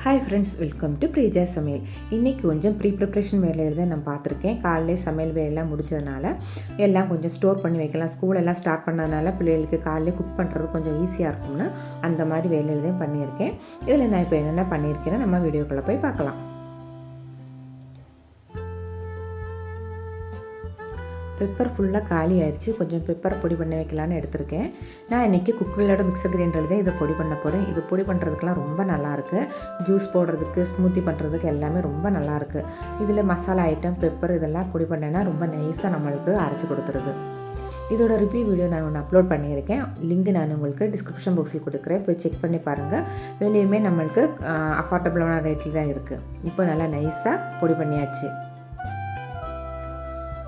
Hi friends, welcome to Preejasamayal. இன்றைக்கி கொஞ்சம் preparation வேலையில் தான் நான் பார்த்துருக்கேன். காலையிலே சமையல் வேலையெல்லாம் முடிஞ்சதுனால எல்லாம் கொஞ்சம் ஸ்டோர் பண்ணி வைக்கலாம். ஸ்கூலெல்லாம் ஸ்டார்ட் பண்ணதுனால பிள்ளைகளுக்கு காலையிலே குக் பண்ணுறது கொஞ்சம் ஈஸியாக இருக்கும்னு அந்த மாதிரி வேலையில் தான் பண்ணியிருக்கேன். இதில் நான் இப்போ என்னென்ன பண்ணியிருக்கேன்னா நம்ம வீடியோக்குள்ளே போய் பார்க்கலாம். பெப்பர் ஃபுல்லாக காலி ஆயிடுச்சு. கொஞ்சம் பெப்பர் பொடி பண்ணி வைக்கலான்னு எடுத்திருக்கேன். நான் இன்றைக்கி குக்கரோட மிக்சர் கிரைண்டரில் தான் இதை பொடி பண்ண போகிறேன். இது பொடி பண்ணுறதுக்கெலாம் ரொம்ப நல்லாயிருக்கு. ஜூஸ் போடுறதுக்கு, ஸ்மூத்தி பண்ணுறதுக்கு எல்லாமே ரொம்ப நல்லாயிருக்கு. இதில் மசாலா ஐட்டம், பெப்பர் இதெல்லாம் பொடி பண்ணேன்னா ரொம்ப நைஸாக நம்மளுக்கு அரைச்சி கொடுத்துருது. இதோட ரிவ்யூ வீடியோ நான் ஒன்று அப்லோட் பண்ணியிருக்கேன். லிங்க் நான் உங்களுக்கு டிஸ்கிரிப்ஷன் பாக்ஸில் கொடுக்குறேன். போய் செக் பண்ணி பாருங்கள். வெளியுமே நம்மளுக்கு அஃபோர்டபுளான ரேட்டில் தான் இருக்குது. இப்போ நல்லா நைஸாக பொடி பண்ணியாச்சு.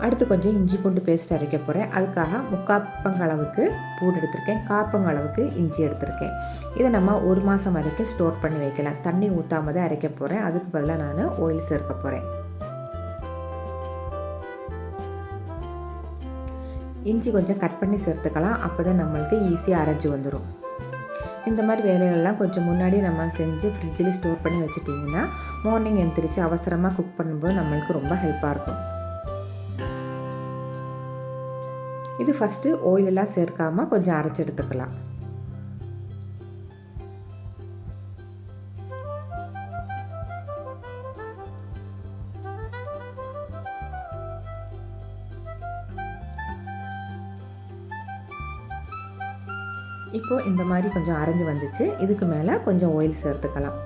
அடுத்து கொஞ்சம் இஞ்சி பூண்டு பேஸ்ட் அரைக்க போகிறேன். அதுக்காக 3/4 பங்களவுக்கு பூண்டு எடுத்திருக்கேன், 1/4 பங்களவுக்கு இஞ்சி எடுத்திருக்கேன். இதை நம்ம 1 மாதம் வரைக்கும் ஸ்டோர் பண்ணி வைக்கலாம். தண்ணி ஊற்றாமல் தான் அரைக்க போகிறேன். அதுக்கு பதிலாக நான் ஆயில் சேர்க்க போகிறேன். இஞ்சி கொஞ்சம் கட் பண்ணி சேர்த்துக்கலாம். அப்போ தான் நம்மளுக்கு ஈஸியாக அரைச்சி வந்துடும். இந்த மாதிரி வேலைகள்லாம் கொஞ்சம் முன்னாடி நம்ம செஞ்சு ஃப்ரிட்ஜில் ஸ்டோர் பண்ணி வச்சுட்டிங்கன்னா மார்னிங் எழுந்திரிச்சு அவசரமாக குக் பண்ணும்போது நம்மளுக்கு ரொம்ப ஹெல்ப்பாக இருக்கும். இது ஃபஸ்ட்டு ஆயிலெல்லாம் சேர்க்காமல் கொஞ்சம் அரைச்சி எடுத்துக்கலாம். இப்போது இந்த மாதிரி கொஞ்சம் அரைஞ்சி வந்துச்சு. இதுக்கு மேலே கொஞ்சம் ஆயில் சேர்த்துக்கலாம்.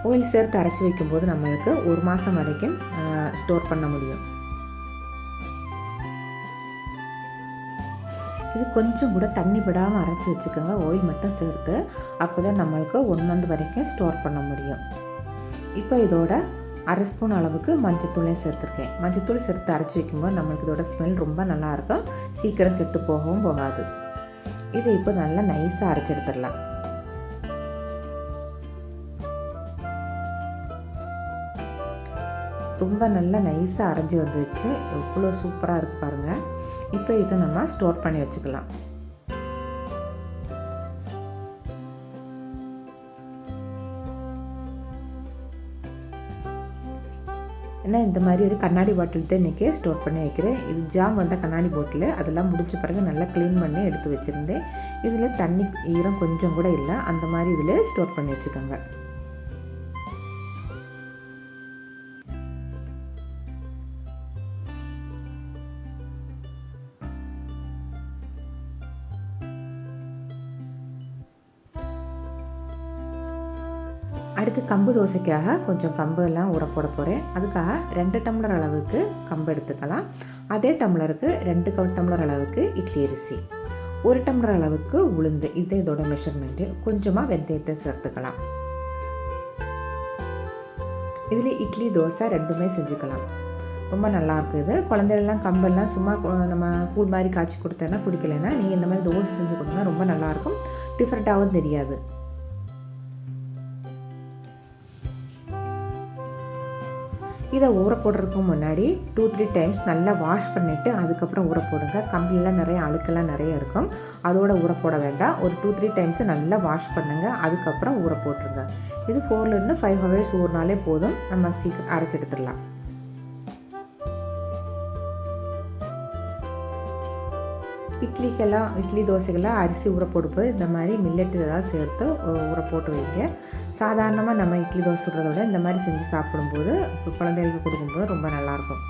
ஆயில் சேர்த்து அரைச்சி வைக்கும்போது நம்மளுக்கு 1 மாதம் வரைக்கும் ஸ்டோர் பண்ண முடியும். இது கொஞ்சம் கூட தண்ணி விடாமல் அரைச்சி வச்சுக்கோங்க. ஆயில் மட்டும் சேர்த்து, அப்போ தான் நம்மளுக்கு 1 மந்த் வரைக்கும் ஸ்டோர் பண்ண முடியும். இப்போ இதோட 1/2 ஸ்பூன் அளவுக்கு மஞ்சத்தூளையும் சேர்த்துருக்கேன். மஞ்சத்தூள் சேர்த்து அரைச்சி வைக்கும்போது நம்மளுக்கு இதோட ஸ்மெல் ரொம்ப நல்லாயிருக்கும். சீக்கிரம் கெட்டு போகவும் போகாது. இதை இப்போ நல்லா நைஸாக அரைச்சி எடுத்துடலாம். ரொம்ப நல்லா நைஸாக அரைஞ்சி வந்துச்சு. எவ்வளோ சூப்பராக இருக்குது பாருங்கள். இப்போ இதை நம்ம ஸ்டோர் பண்ணி வச்சுக்கலாம். ஏன்னா இந்த மாதிரி ஒரு கண்ணாடி பாட்டில் தான் இன்றைக்கி ஸ்டோர் பண்ணி வைக்கிறேன். இது ஜாம் வந்த கண்ணாடி பாட்டில், அதெல்லாம் முடிச்ச பிறகு நல்லா க்ளீன் பண்ணி எடுத்து வச்சுருந்தேன். இதில் தண்ணி ஈரம் கொஞ்சம் கூட இல்லை. அந்த மாதிரி இதில் ஸ்டோர் பண்ணி வச்சுக்கோங்க. அடுத்து கம்பு தோசைக்காக கொஞ்சம் கம்பு எல்லாம் ஊற போட போகிறேன். அதுக்காக 2 டம்ளர் அளவுக்கு கம்பு எடுத்துக்கலாம். அதே டம்ளருக்கு 2 டம்ளர் அளவுக்கு இட்லி அரிசி, 1 டம்ளர் அளவுக்கு உளுந்து, இது இதோட மெஷர்மெண்ட்டு. கொஞ்சமாக வெந்தயத்தை சேர்த்துக்கலாம். இதில் இட்லி, தோசை ரெண்டுமே செஞ்சுக்கலாம். ரொம்ப நல்லாயிருக்கு. இது குழந்தைகள்லாம் கம்பெல்லாம் சும்மா நம்ம கூழ் மாதிரி காய்ச்சி கொடுத்தேன்னா பிடிக்கலைன்னா நீங்கள் இந்த மாதிரி தோசை செஞ்சு கொடுங்க. ரொம்ப நல்லாயிருக்கும். டிஃப்ரெண்ட்டாகவும் தெரியாது. இதை ஊற போடுறதுக்கு முன்னாடி 2-3 டைம்ஸ் நல்லா வாஷ் பண்ணிவிட்டு அதுக்கப்புறம் ஊற போடுங்க. கம்பிலெலாம் நிறைய அழுக்கெல்லாம் நிறைய இருக்கும். அதோட ஊற போட வேண்டாம். ஒரு 2-3 டைம்ஸ் நல்லா வாஷ் பண்ணுங்கள். அதுக்கப்புறம் ஊற போட்டுருங்க. இது 4 to 5 ஹவர்ஸ் ஊறினாலே போதும். நம்ம சீக்கிரம் அரைச்சி எடுத்துடலாம். இட்லி தோசைக்கெல்லாம் அரிசி ஊற போடும்போது இந்த மாதிரி மில்லட் ஏதாவது சேர்த்து ஊற போட்டு வைங்க. சாதாரணமாக நம்ம இட்லி தோசை சுடுறத விட இந்த மாதிரி செஞ்சு சாப்பிடும்போது இப்போ குழந்தைகளுக்கு கொடுக்கும்போது ரொம்ப நல்லாயிருக்கும்.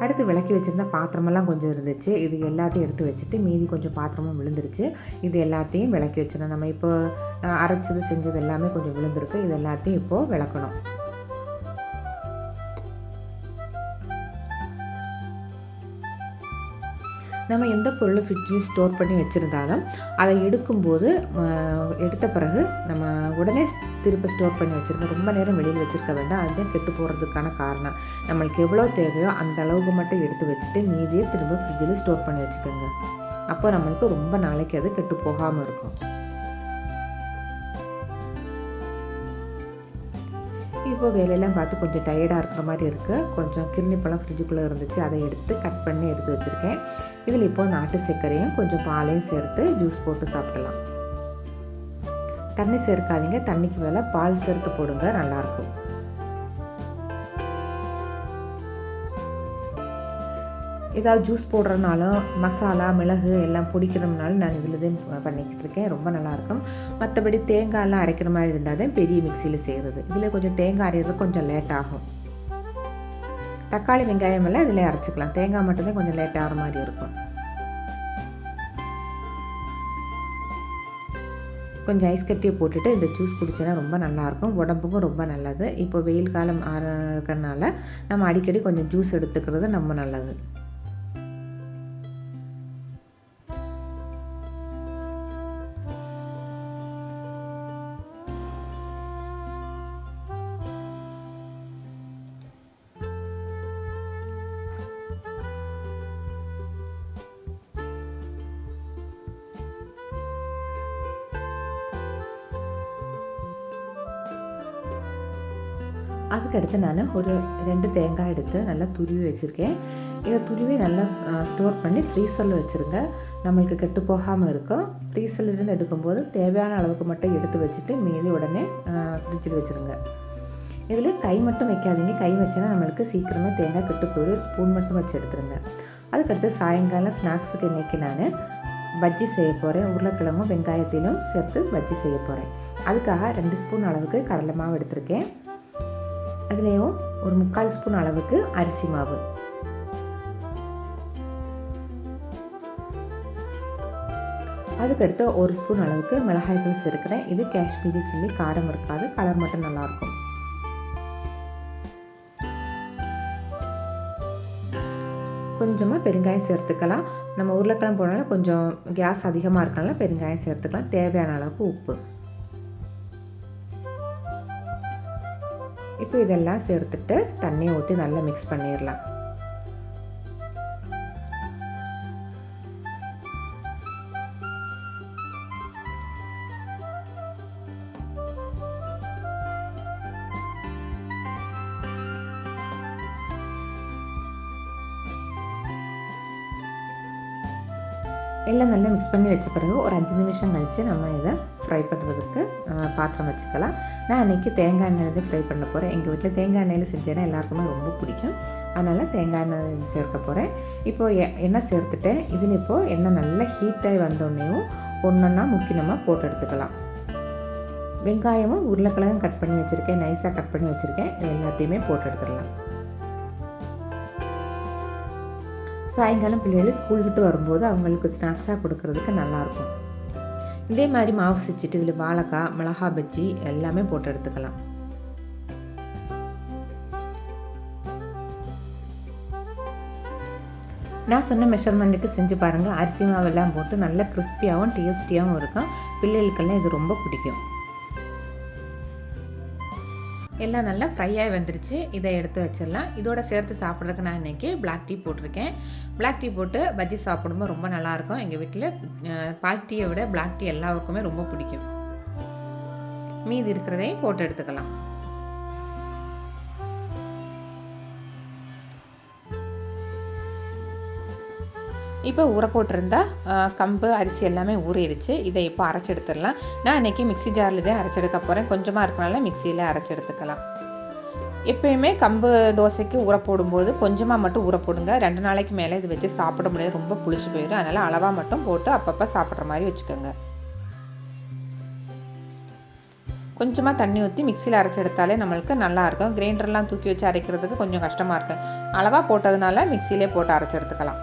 அடுத்து விளக்கி வச்சுருந்த பாத்திரமெல்லாம் கொஞ்சம் இருந்துச்சு. இது எல்லாத்தையும் எடுத்து வச்சுட்டு மீதி கொஞ்சம் பாத்திரமும் விழுந்துருச்சு. இது எல்லாத்தையும் விளக்கி வச்சிடணும். நம்ம இப்போ அரைச்சது செஞ்சது எல்லாமே கொஞ்சம் விழுந்திருக்கு. இது எல்லாத்தையும் இப்போது விளக்கணும். நம்ம எந்த பொருளை ஃப்ரிட்ஜில் ஸ்டோர் பண்ணி வச்சுருந்தாலும் அதை எடுத்த பிறகு நம்ம உடனே திருப்பி ஸ்டோர் பண்ணி வச்சுருக்கோம். ரொம்ப நேரம் வெளியில் வச்சுருக்க வேண்டாம். அதுதான் கெட்டு போகிறதுக்கான காரணம். நம்மளுக்கு எவ்வளோ தேவையோ அந்த அளவுக்கு மட்டும் எடுத்து வச்சுட்டு மீதியை திரும்ப ஃப்ரிட்ஜில் ஸ்டோர் பண்ணி வச்சுக்கோங்க. அப்போ நம்மளுக்கு ரொம்ப நாளைக்கு அது கெட்டு போகாமல் இருக்கும். இப்போ வேலையெல்லாம் பார்த்து கொஞ்சம் டயர்டாக இருக்கிற மாதிரி இருக்குது. கொஞ்சம் கிர்னி பழம் ஃப்ரிட்ஜுக்குள்ளே இருந்துச்சு, அதை எடுத்து கட் பண்ணி எடுத்து வச்சுருக்கேன். இதில் இப்போ நாட்டு சர்க்கரையும் கொஞ்சம் பாலையும் சேர்த்து ஜூஸ் போட்டு சாப்பிடலாம். தண்ணி சேர்க்காதீங்க, தண்ணிக்கு மேலே பால் சேர்த்து போடுங்க, நல்லாயிருக்கும். ஏதாவது ஜூஸ் போடுறதுனாலும் மசாலா மிளகு எல்லாம் பொடிக்கிறதுனாலும் நான் இதில் தான் பண்ணிக்கிட்டு இருக்கேன். ரொம்ப நல்லாயிருக்கும். மற்றபடி தேங்காயெல்லாம் அரைக்கிற மாதிரி இருந்தால் தான் பெரிய மிக்சியில் செய்கிறது. இதில் கொஞ்சம் தேங்காய் அரைகிறது கொஞ்சம் லேட் ஆகும். தக்காளி வெங்காயம் எல்லாம் இதில் அரைச்சிக்கலாம். தேங்காய் மட்டும்தான் கொஞ்சம் லேட் ஆகிற மாதிரி இருக்கும். கொஞ்சம் ஐஸ் கட்டியை போட்டுட்டு இந்த ஜூஸ் குடிச்சோன்னா ரொம்ப நல்லாயிருக்கும். உடம்புக்கும் ரொம்ப நல்லது. இப்போ வெயில் காலம் இருக்கிறதுனால நம்ம அடிக்கடி கொஞ்சம் ஜூஸ் எடுத்துக்கிறது ரொம்ப நல்லது. அதுக்கடுத்து நான் ஒரு 2 தேங்காய் எடுத்து நல்லா துருவி வச்சுருக்கேன். இதை துருவி நல்லா ஸ்டோர் பண்ணி ஃப்ரீசரில் வச்சுருங்க. நம்மளுக்கு கெட்டு போகாமல் இருக்கும். ஃப்ரீசர்லேருந்து எடுக்கும்போது தேவையான அளவுக்கு மட்டும் எடுத்து வச்சுட்டு மீதி உடனே ஃப்ரிட்ஜில் வச்சுருங்க. இதில் கை மட்டும் வைக்காதீங்க. கை வச்சோன்னா நம்மளுக்கு சீக்கிரமாக தேங்காய் கெட்டு போயிடும். ஸ்பூன் மட்டும் வச்சு எடுத்துருங்க. அதுக்கடுத்து சாயங்காலம் ஸ்நாக்ஸுக்கு இன்றைக்கி நான் பஜ்ஜி செய்ய போகிறேன். உருளைக்கிழங்கும் வெங்காயத்திலும் சேர்த்து பஜ்ஜி செய்ய போகிறேன். அதுக்காக 2 ஸ்பூன் அளவுக்கு கடலை மாவு எடுத்திருக்கேன். அதுலேயும் ஒரு 3/4 ஸ்பூன் அளவுக்கு அரிசி மாவு, அதுக்கடுத்து 1 ஸ்பூன் அளவுக்கு மிளகாய்த்தூள் சேர்க்கிறேன். இது காஷ்மீரி சில்லி, காரம் இருக்காது, கலர் மட்டும் நல்லாயிருக்கும். கொஞ்சமாக பெருங்காயம் சேர்த்துக்கலாம். நம்ம உருளைக்கிழங்கு போனாலும் கொஞ்சம் கேஸ் அதிகமாக இருக்கனால பெருங்காயம் சேர்த்துக்கலாம். தேவையான அளவுக்கு உப்பு. இப்போ இதெல்லாம் சேர்த்துட்டு தண்ணியை ஊற்றி நல்லா மிக்ஸ் பண்ணிடலாம். எல்லாம் நல்லா மிக்ஸ் பண்ணி வச்ச பிறகு ஒரு 5 நிமிஷம் கழித்து நம்ம இதை ஃப்ரை பண்ணுறதுக்கு பாத்திரம் வச்சுக்கலாம். நான் இன்றைக்கி தேங்காய் எண்ணெயில் ஃப்ரை பண்ண போகிறேன். எங்கள் வீட்டில் தேங்காய் எண்ணெயில் செஞ்சேன்னா எல்லாருக்குமே ரொம்ப பிடிக்கும். அதனால் தேங்காய் எண்ணெய் சேர்க்க போகிறேன். இப்போது எண்ணெய் சேர்த்துட்டேன். இதில் இப்போது எண்ணெய் நல்லா ஹீட்டாகி வந்தோடனேயும் ஒன்றொன்னா முக்கியமாக போட்டு எடுத்துக்கலாம். வெங்காயமும் உருளைக்கிழங்கும் கட் பண்ணி வச்சுருக்கேன், நைஸாக கட் பண்ணி வச்சுருக்கேன். இது எல்லாத்தையுமே போட்டு எடுத்துடலாம். சாயங்காலம் பிள்ளைகள் ஸ்கூல் விட்டு வரும்போது அவங்களுக்கு ஸ்நாக்ஸாக கொடுக்கறதுக்கு நல்லாயிருக்கும். இதே மாதிரி மாவு செஞ்சுட்டு இதில் வாழைக்காய், மிளகா பஜ்ஜி எல்லாமே போட்டு எடுத்துக்கலாம். நான் சொன்ன மெஷர்மெண்ட்டுக்கு செஞ்சு பாருங்கள். அரிசி மாவெல்லாம் போட்டு நல்லா கிறிஸ்பியாகவும் டேஸ்டியாகவும் இருக்கும். பிள்ளைகளுக்கெல்லாம் இது ரொம்ப பிடிக்கும். எல்லாம் நல்லா ஃப்ரையாகி வந்துருச்சு. இதை எடுத்து வச்சிடலாம். இதோட சேர்த்து சாப்பிட்றதுக்கு நான் இன்றைக்கி பிளாக் டீ போட்டிருக்கேன். பிளாக் டீ போட்டு பஜ்ஜி சாப்பிடும்போது ரொம்ப நல்லாயிருக்கும். எங்கள் வீட்டில் பால் டீயை விட பிளாக் டீ எல்லாருக்குமே ரொம்ப பிடிக்கும். மீதி இருக்கிறதையும் போட்டு எடுத்துக்கலாம். இப்போ ஊற போட்டிருந்தா கம்பு அரிசி எல்லாமே ஊறிடுச்சு. இதை இப்போ அரைச்சி எடுத்துடலாம். நான் இன்றைக்கி மிக்ஸி ஜாரில் தான் அரைச்செடுக்க போகிறேன். கொஞ்சமாக இருக்கனால மிக்சியில் அரைச்சி எடுத்துக்கலாம். எப்போயுமே கம்பு தோசைக்கு ஊற போடும்போது கொஞ்சமாக மட்டும் ஊற போடுங்க. 2 நாளைக்கு மேலே இது வச்சு சாப்பிட முடியாது, ரொம்ப புளிச்சு போயிடும். அதனால் அளவாக மட்டும் போட்டு அப்பப்போ சாப்பிட்ற மாதிரி வச்சுக்கோங்க. கொஞ்சமாக தண்ணி ஊற்றி மிக்சியில் அரைச்சி எடுத்தாலே நம்மளுக்கு நல்லாயிருக்கும். கிரைண்டர்லாம் தூக்கி வச்சு அரைக்கிறதுக்கு கொஞ்சம் கஷ்டமாக இருக்கும். அளவாக போட்டதுனால மிக்சியிலே போட்டு அரைச்சி எடுத்துக்கலாம்.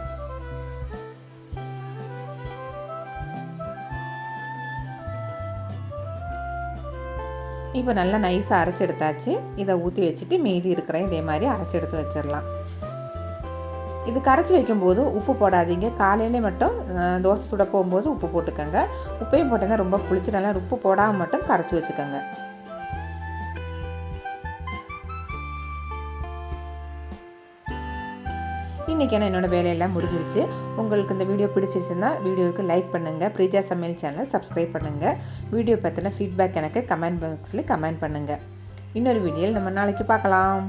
இப்போ நல்லா நைஸாக அரைச்சி எடுத்தாச்சு. இதை ஊற்றி வச்சுட்டு மீதி இருக்கிற இதே மாதிரி அரைச்சி எடுத்து வச்சிடலாம். இது கரைச்சி வைக்கும்போது உப்பு போடாதீங்க. காலையிலே மட்டும் தோசை சுட போகும்போது உப்பு போட்டுக்கோங்க. உப்பையும் போட்டோன்னா ரொம்ப புளிச்சு, நல்லா உப்பு போடாமல் மட்டும் கரைச்சி வச்சுக்கோங்க. இன்றைக்கான என்னோடய வேலையெல்லாம் முடிஞ்சிருச்சு. உங்களுக்கு இந்த வீடியோ பிடிச்சிருச்சுன்னா வீடியோவுக்கு லைக் பண்ணுங்கள். பிரீஜா சமையல் சேனல் சப்ஸ்கிரைப் பண்ணுங்கள். வீடியோ பற்றின ஃபீட்பேக் எனக்கு கமெண்ட் பாக்ஸில் கமெண்ட் பண்ணுங்கள். இன்னொரு வீடியோவில் நம்ம நாளைக்கு பார்க்கலாம்.